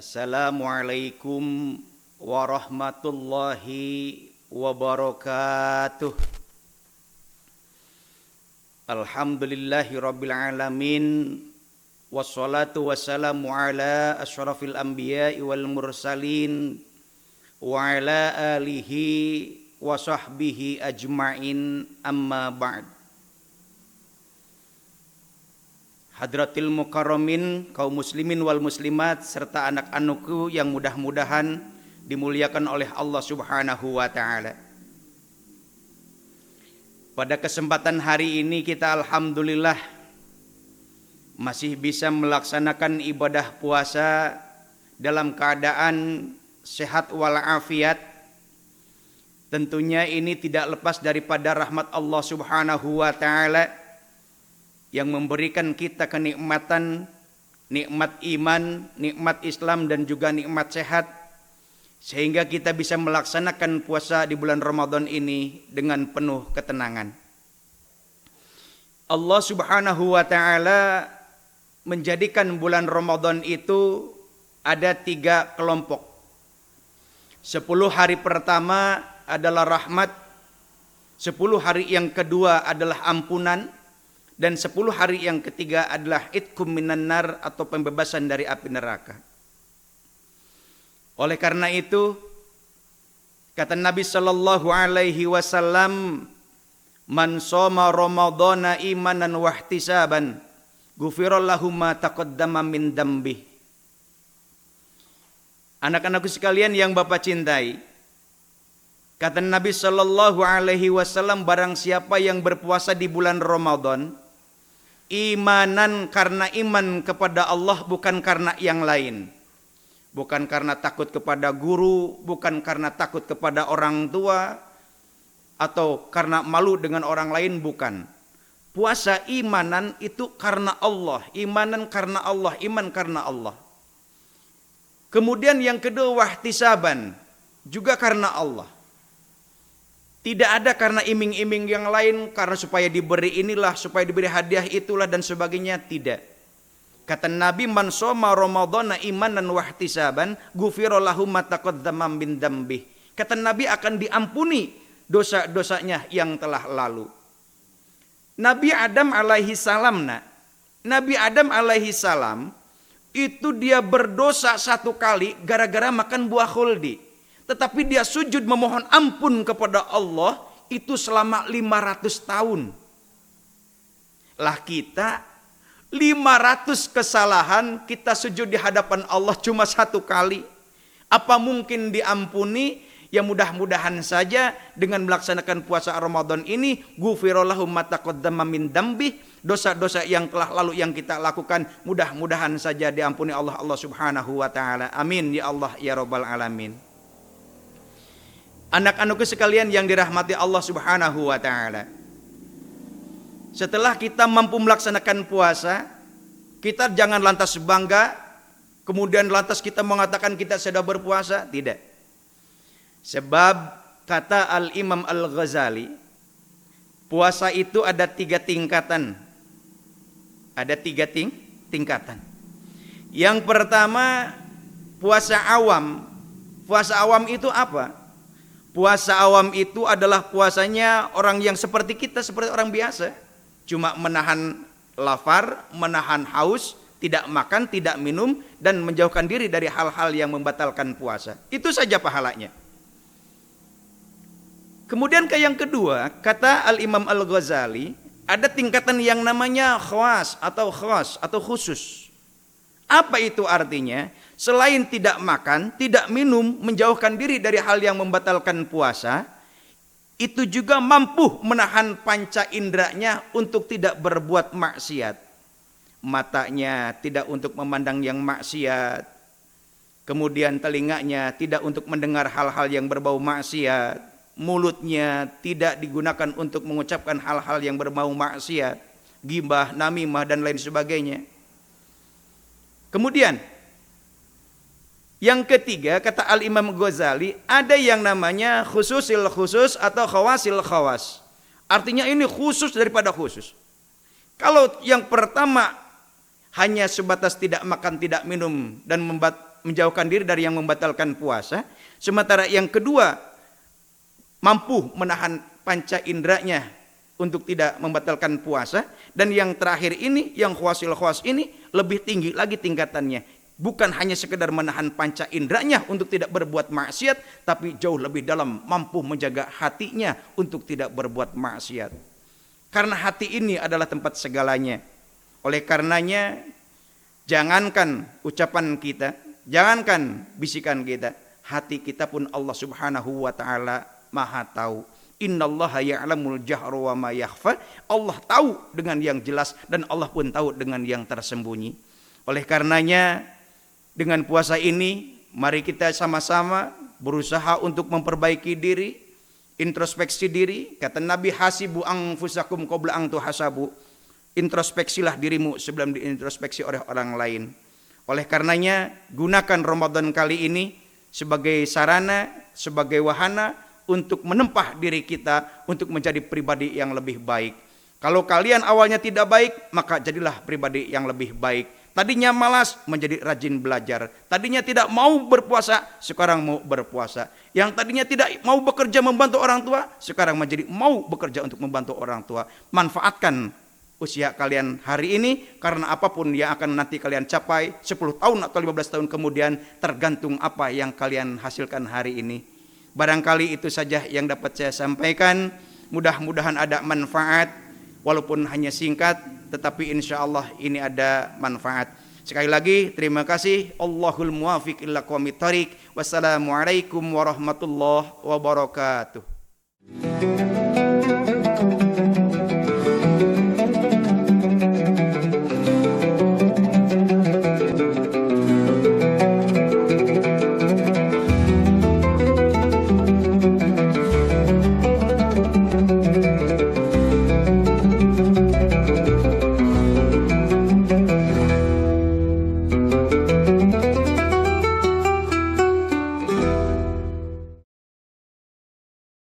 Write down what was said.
Assalamualaikum warahmatullahi wabarakatuh. Alhamdulillahi rabbil alamin. Wassalatu wassalamu ala asyrafil anbiya'i wal mursalin wa ala alihi wa sahbihi ajma'in, amma ba'd. Hadratil mukarramin, kaum muslimin wal muslimat, serta anak-anakku yang mudah-mudahan dimuliakan oleh Allah Subhanahu wa ta'ala. Pada kesempatan hari ini kita alhamdulillah masih bisa melaksanakan ibadah puasa dalam keadaan sehat walafiat. Tentunya ini tidak lepas daripada rahmat Allah Subhanahu wa ta'ala yang memberikan kita kenikmatan, nikmat iman, nikmat Islam, dan juga nikmat sehat, sehingga kita bisa melaksanakan puasa di bulan Ramadan ini dengan penuh ketenangan. Allah Subhanahu wa ta'ala menjadikan bulan Ramadan itu ada 3 kelompok. 10 hari pertama adalah rahmat, 10 hari yang kedua adalah ampunan, dan 10 hari yang ketiga adalah itqum minan nar, atau pembebasan dari api neraka. Oleh karena itu, kata Nabi sallallahu alaihi wasallam, man shoma ramadhana imanan wahtisaban ghufira lahu ma taqaddama min dzambi. Anak-anakku sekalian yang Bapak cintai, kata Nabi sallallahu alaihi wasallam, barang siapa yang berpuasa di bulan Ramadan imanan, karena iman kepada Allah, bukan karena yang lain, bukan karena takut kepada guru, bukan karena takut kepada orang tua, atau karena malu dengan orang lain, bukan. Puasa imanan itu karena Allah, imanan karena Allah, iman karena Allah. Kemudian yang kedua wahtisaban, juga karena Allah. Tidak ada karena iming-iming yang lain, karena supaya diberi inilah, supaya diberi hadiah itulah, dan sebagainya, tidak. Kata Nabi, man shoma ramadhana imanan wahtisaban ghufira lahu ma taqaddama min dzambi. Kata Nabi, akan diampuni dosa-dosanya yang telah lalu. Nabi Adam alaihi salam, Nabi Adam alaihi salam itu dia berdosa 1 kali gara-gara makan buah khuldi. Tetapi dia sujud memohon ampun kepada Allah itu selama 500 tahun. Lah kita 500 kesalahan kita sujud di hadapan Allah cuma 1 kali. Apa mungkin diampuni? Ya mudah-mudahan saja dengan melaksanakan puasa Ramadan ini, ghufira lahu ma taqaddama min dzambi, dosa-dosa yang telah lalu yang kita lakukan mudah-mudahan saja diampuni Allah Subhanahu wa taala. Amin ya Allah ya rabbal alamin. Anak-anakku sekalian yang dirahmati Allah Subhanahu wa ta'ala, setelah kita mampu melaksanakan puasa, kita jangan lantas bangga, kemudian lantas kita mengatakan kita sudah berpuasa. Tidak. Sebab kata Al-Imam Al-Ghazali, puasa itu ada 3 tingkatan. Ada 3 tingkatan. Yang pertama, puasa awam. Puasa awam itu apa? Puasa awam itu adalah puasanya orang yang seperti kita, seperti orang biasa. Cuma menahan lapar, menahan haus, tidak makan, tidak minum, dan menjauhkan diri dari hal-hal yang membatalkan puasa. Itu saja pahalanya. Kemudian ke yang kedua, kata Al-Imam Al-Ghazali, ada tingkatan yang namanya khas atau khusus. Apa itu artinya? Selain tidak makan, tidak minum, menjauhkan diri dari hal yang membatalkan puasa, itu juga mampu menahan panca inderanya untuk tidak berbuat maksiat. Matanya tidak untuk memandang yang maksiat, kemudian telinganya tidak untuk mendengar hal-hal yang berbau maksiat, mulutnya tidak digunakan untuk mengucapkan hal-hal yang berbau maksiat, ghibah, namimah dan lain sebagainya. Kemudian yang ketiga, kata Al-Imam Ghazali, ada yang namanya khususil khusus atau khawasil khawas. Artinya ini khusus daripada khusus. Kalau yang pertama hanya sebatas tidak makan, tidak minum dan menjauhkan diri dari yang membatalkan puasa, sementara yang kedua mampu menahan panca inderanya untuk tidak membatalkan puasa, dan yang terakhir ini yang khawasil khawas ini lebih tinggi lagi tingkatannya. Bukan hanya sekedar menahan panca inderanya untuk tidak berbuat maksiat, tapi jauh lebih dalam, mampu menjaga hatinya untuk tidak berbuat maksiat. Karena hati ini adalah tempat segalanya. Oleh karenanya, jangankan ucapan kita, jangankan bisikan kita, hati kita pun Allah Subhanahu wa taala Maha tahu. Innallaha ya'lamul jahra wa ma yakhfa. Allah tahu dengan yang jelas dan Allah pun tahu dengan yang tersembunyi. Oleh karenanya, dengan puasa ini, mari kita sama-sama berusaha untuk memperbaiki diri, introspeksi diri. Kata Nabi, hasibu anfusakum qabla an tuhasabu. Introspeksilah dirimu sebelum diintrospeksi oleh orang lain. Oleh karenanya, gunakan Ramadan kali ini sebagai sarana, sebagai wahana untuk menempah diri kita untuk menjadi pribadi yang lebih baik. Kalau kalian awalnya tidak baik, maka jadilah pribadi yang lebih baik. Tadinya malas, menjadi rajin belajar. Tadinya tidak mau berpuasa, sekarang mau berpuasa. Yang tadinya tidak mau bekerja membantu orang tua, sekarang menjadi mau bekerja untuk membantu orang tua. Manfaatkan usia kalian hari ini, karena apapun yang akan nanti kalian capai 10 tahun atau 15 tahun kemudian, tergantung apa yang kalian hasilkan hari ini. Barangkali itu saja yang dapat saya sampaikan. Mudah-mudahan ada manfaat, walaupun hanya singkat, tetapi insya Allah ini ada manfaat. Sekali lagi terima kasih. Allahul muwafiq ila aqwamit thariq. Wassalamualaikum warahmatullahi wabarakatuh.